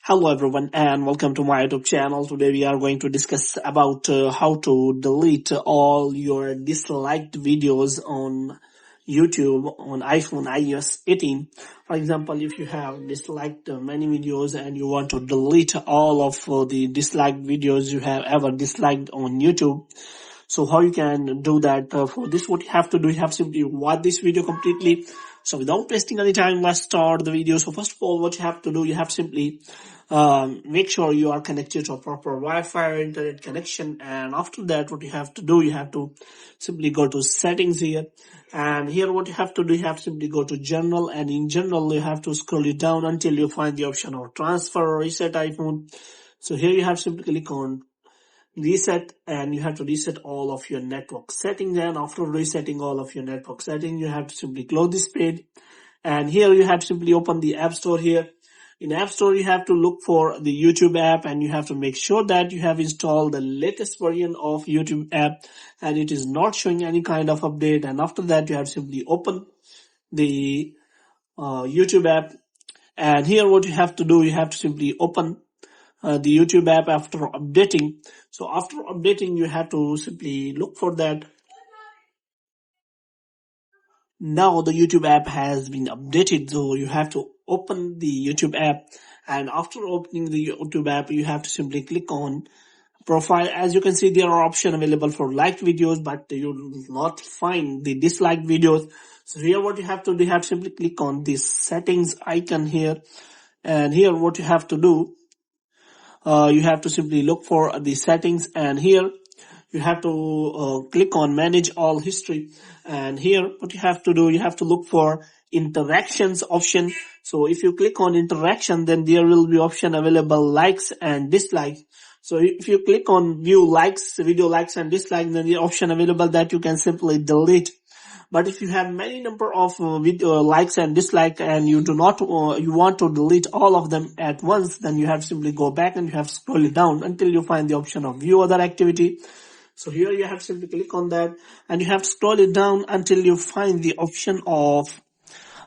Hello everyone and welcome to my YouTube channel. Today we are going to discuss about how to delete all your disliked videos on YouTube on iPhone iOS 18. For example, if you have disliked many videos and you want to delete all of the disliked videos you have ever disliked on YouTube, so how you can do that? For this, what you have to do, you have simply watch this video completely. So without wasting any time, let's start the video. So first of all, what you have to do, you have simply make sure you are connected to a proper Wi-Fi or internet connection. And after that, what you have to do, you have to simply go to settings here. And here what you have to do, you have to simply go to general, and in general, you have to scroll it down until you find the option of transfer or reset iPhone. So here you have simply click on reset, and you have to reset all of your network settings. And after resetting all of your network settings, you have to simply close this page, and here you have to simply open the App Store. Here in App Store, you have to look for the YouTube app, and you have to make sure that you have installed the latest version of YouTube app and it is not showing any kind of update. And after that, you have to simply open the YouTube app, and here what you have to do, you have to simply open the YouTube app after updating. So after updating, you have to simply look for that. Now the YouTube app has been updated, so you have to open the YouTube app, and after opening the YouTube app, you have to simply click on profile. As you can see, there are options available for liked videos, but you will not find the disliked videos. So here what you have to do, you have to simply click on this settings icon here, and here what you have to do, you have to simply look for the settings, and here you have to click on manage all history. And here what you have to do, you have to look for interactions option. So if you click on interaction, then there will be option available likes and dislikes. So if you click on view likes, video likes and dislikes, then the option available that you can simply delete. But if you have many number of video likes and dislikes, and you do not you want to delete all of them at once, then you have to simply go back and you have to scroll it down until you find the option of view other activity. So here you have to simply click on that, and you have to scroll it down until you find the option of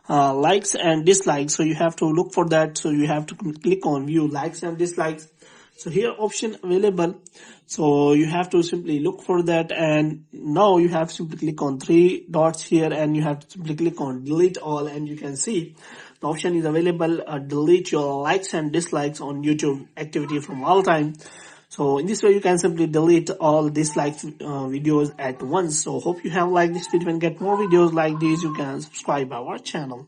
likes and dislikes. So you have to look for that. So you have to click on view likes and dislikes. So here option available. So you have to simply look for that, and now you have to simply click on three dots here, and you have to simply click on delete all, and you can see the option is available, delete your likes and dislikes on YouTube activity from all time. So in this way, you can simply delete all disliked videos at once. So hope you have liked this video, and get more videos like these, you can subscribe our channel.